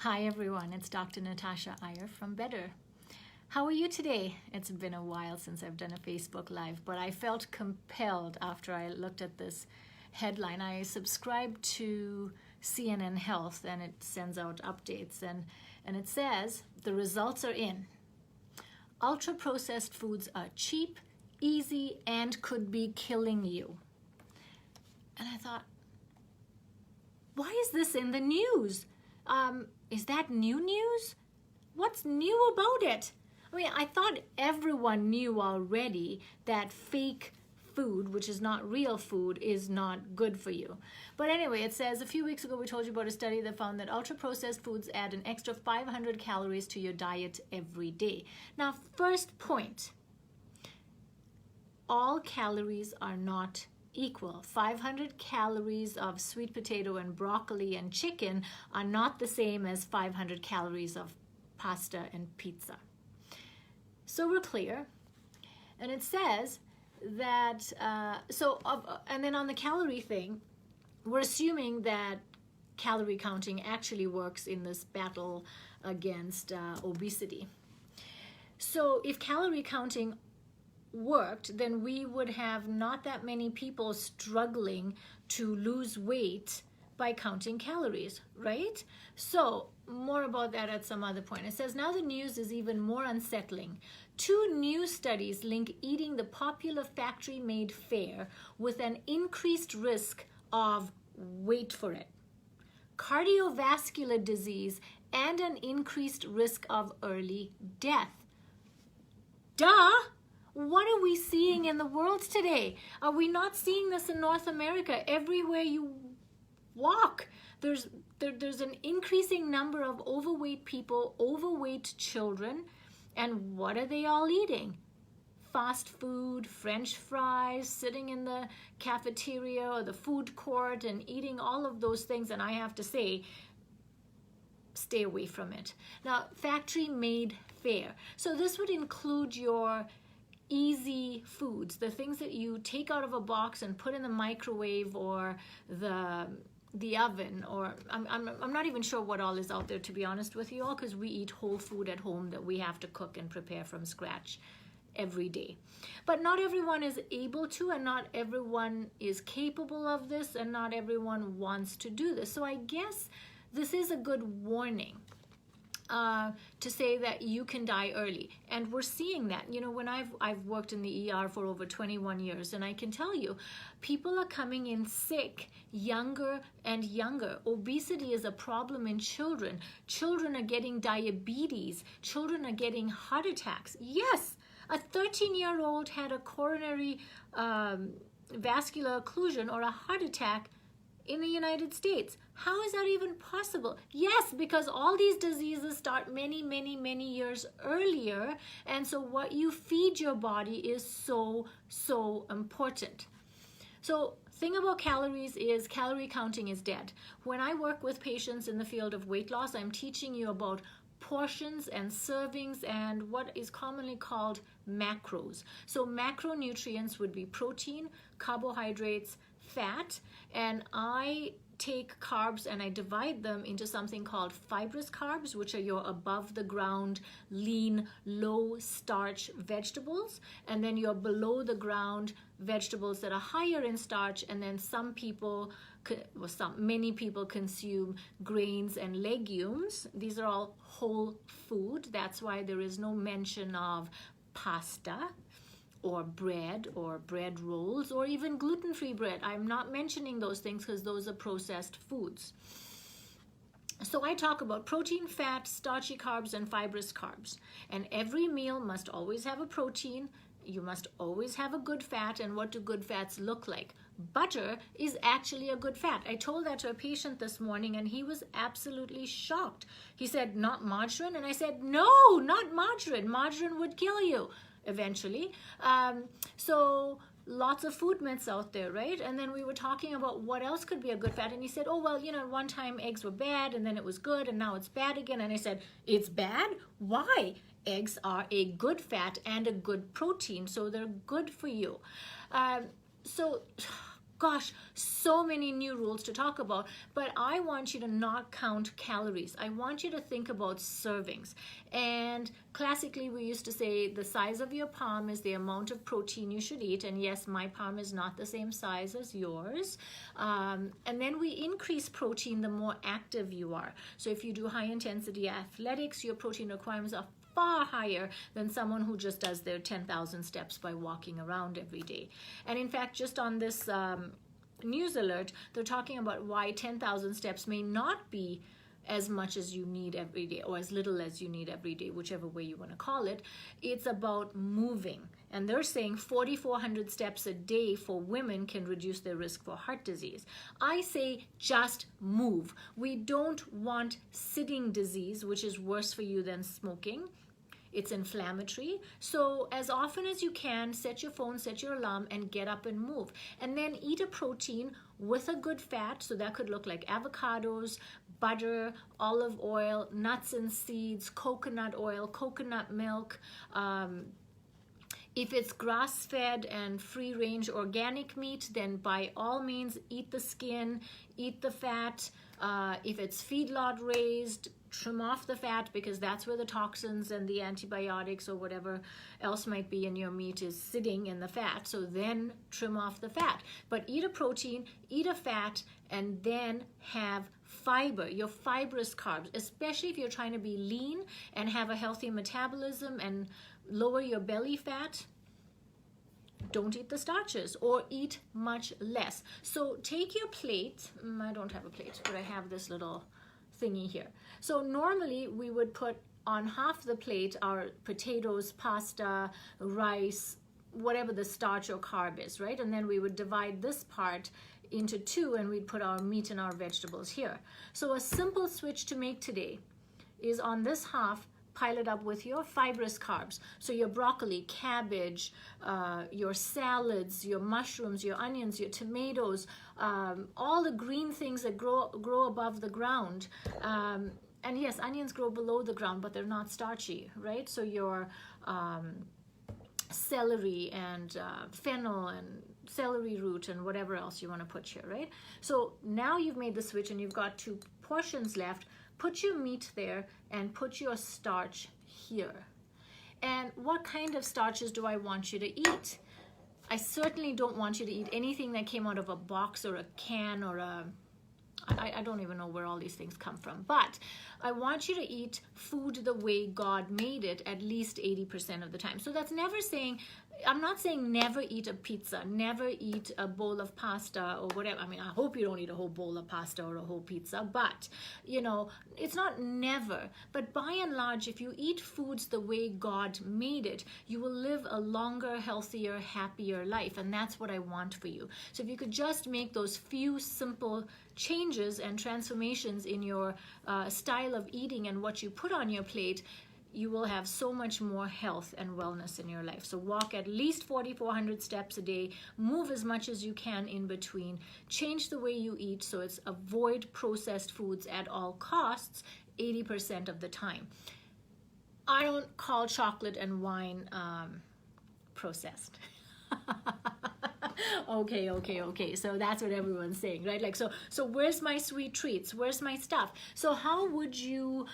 Hi everyone, it's Dr. Natasha Iyer from Better. How are you today? It's been a while since I've done a Facebook Live, but I felt compelled after I looked at this headline. I subscribe to CNN Health and it sends out updates and it says the results are in. Ultra-processed foods are cheap, easy, and could be killing you. And I thought, why is this in the news? Is that new news? What's new about it? I mean, I thought everyone knew already that fake food, which is not real food, is not good for you. But anyway, it says, a few weeks ago we told you about a study that found that ultra-processed foods add an extra 500 calories to your diet every day. Now, first point, all calories are not equal. 500 calories of sweet potato and broccoli and chicken are not the same as 500 calories of pasta and pizza. So we're clear. And it says that, and then on the calorie thing, we're assuming that calorie counting actually works in this battle against obesity. So if calorie counting worked, then we would have not that many people struggling to lose weight by counting calories, right? So more about that at some other point. It says, now the news is even more unsettling. 2 new studies link eating the popular factory-made fare with an increased risk of, wait for it, cardiovascular disease and an increased risk of early death. Duh! What are we seeing in the world today? Are we not seeing this in North America? Everywhere you walk, there's an increasing number of overweight people, overweight children, and what are they all eating? Fast food, French fries, sitting in the cafeteria or the food court and eating all of those things, and I have to say, stay away from it. Now, factory-made fare. So this would include your easy foods, the things that you take out of a box and put in the microwave or the oven, or I'm not even sure what all is out there, to be honest with you all, because we eat whole food at home that we have to cook and prepare from scratch every day. But not everyone is able to, and not everyone is capable of this, and not everyone wants to do this. So I guess this is a good warning to say that you can die early. And we're seeing that. You know, when I've worked in the ER for over 21 years, and I can tell you, people are coming in sick younger and younger. Obesity is a problem in children. Children are getting diabetes. Children are getting heart attacks. Yes, a 13-year-old had a coronary vascular occlusion or a heart attack in the United States. How is that even possible? Yes, because all these diseases start many, many, many years earlier. And so what you feed your body is so, so important. So thing about calories is calorie counting is dead. When I work with patients in the field of weight loss, I'm teaching you about portions and servings and what is commonly called macros. So macronutrients would be protein, carbohydrates, fat, and I take carbs and I divide them into something called fibrous carbs, which are your above the ground, lean, low starch vegetables, and then your below the ground vegetables that are higher in starch, and then many people consume grains and legumes. These are all whole food. That's why there is no mention of pasta or bread rolls, or even gluten-free bread. I'm not mentioning those things because those are processed foods. So I talk about protein, fat, starchy carbs, and fibrous carbs. And every meal must always have a protein. You must always have a good fat. And what do good fats look like? Butter is actually a good fat. I told that to a patient this morning and he was absolutely shocked. He said, not margarine? And I said, no, not margarine. Margarine would kill you eventually. So lots of food myths out there, right? And then we were talking about what else could be a good fat. And he said, oh, well, you know, one time eggs were bad and then it was good and now it's bad again. And I said, it's bad? Why? Eggs are a good fat and a good protein, so they're good for you. So Gosh, so many new rules to talk about, but I want you to not count calories. I want you to think about servings. And classically, we used to say the size of your palm is the amount of protein you should eat. And yes, my palm is not the same size as yours. And then we increase protein the more active you are. So if you do high intensity athletics, your protein requirements are far higher than someone who just does their 10,000 steps by walking around every day. And in fact, just on this news alert, they're talking about why 10,000 steps may not be as much as you need every day, or as little as you need every day, whichever way you want to call it. It's about moving. And they're saying 4,400 steps a day for women can reduce their risk for heart disease. I say just move. We don't want sitting disease, which is worse for you than smoking. It's inflammatory. So as often as you can, set your phone, set your alarm, and get up and move. And then eat a protein with a good fat. So that could look like avocados, butter, olive oil, nuts and seeds, coconut oil, coconut milk. If it's grass-fed and free-range organic meat, then by all means, eat the skin, eat the fat. If it's feedlot raised, trim off the fat, because that's where the toxins and the antibiotics or whatever else might be in your meat is sitting in the fat. So then trim off the fat. But eat a protein, eat a fat, and then have fiber, your fibrous carbs, especially if you're trying to be lean and have a healthy metabolism and lower your belly fat. Don't eat the starches, or eat much less. So take your plate. I don't have a plate, but I have this little thingy here. So normally we would put on half the plate our potatoes, pasta, rice, whatever the starch or carb is, right? And then we would divide this part into two, and we'd put our meat and our vegetables here. So a simple switch to make today is on this half, pile it up with your fibrous carbs. So your broccoli, cabbage, your salads, your mushrooms, your onions, your tomatoes, all the green things that grow above the ground. And yes, onions grow below the ground, but they're not starchy, right? So your celery and fennel and celery root and whatever else you want to put here, right? So now you've made the switch and you've got 2 portions left. Put your meat there and put your starch here. And what kind of starches do I want you to eat? I certainly don't want you to eat anything that came out of a box or a can or I don't even know where all these things come from, but I want you to eat food the way God made it at least 80% of the time. So that's never saying, I'm not saying never eat a pizza, never eat a bowl of pasta or whatever. I mean, I hope you don't eat a whole bowl of pasta or a whole pizza, but you know, it's not never. But by and large, if you eat foods the way God made it, you will live a longer, healthier, happier life. And that's what I want for you. So if you could just make those few simple changes and transformations in your style of eating and what you put on your plate, you will have so much more health and wellness in your life. So walk at least 4,400 steps a day, move as much as you can in between, change the way you eat, so it's avoid processed foods at all costs 80% of the time. I don't call chocolate and wine processed. Okay. So that's what everyone's saying, right? Like, so where's my sweet treats? Where's my stuff? So how would you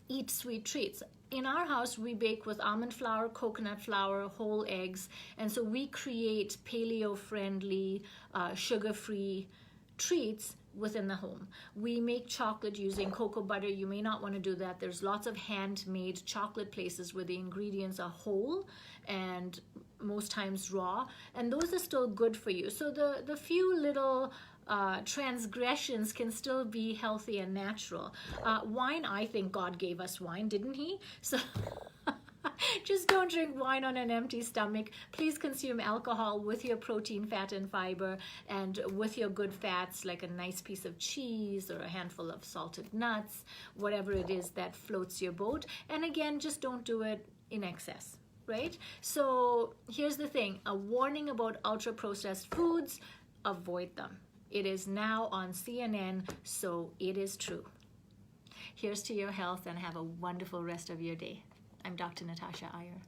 eat sweet treats? In our house, we bake with almond flour, coconut flour, whole eggs, and so we create paleo-friendly, sugar-free treats within the home. We make chocolate using cocoa butter. You may not want to do that. There's lots of handmade chocolate places where the ingredients are whole and most times raw, and those are still good for you. So the few little transgressions can still be healthy and natural. Wine, I think God gave us wine, didn't he? So just don't drink wine on an empty stomach. Please consume alcohol with your protein, fat, and fiber, and with your good fats, like a nice piece of cheese or a handful of salted nuts, whatever it is that floats your boat. And again, just don't do it in excess, right? So here's the thing, a warning about ultra-processed foods, avoid them. It is now on CNN, so it is true. Here's to your health and have a wonderful rest of your day. I'm Dr. Natasha Iyer.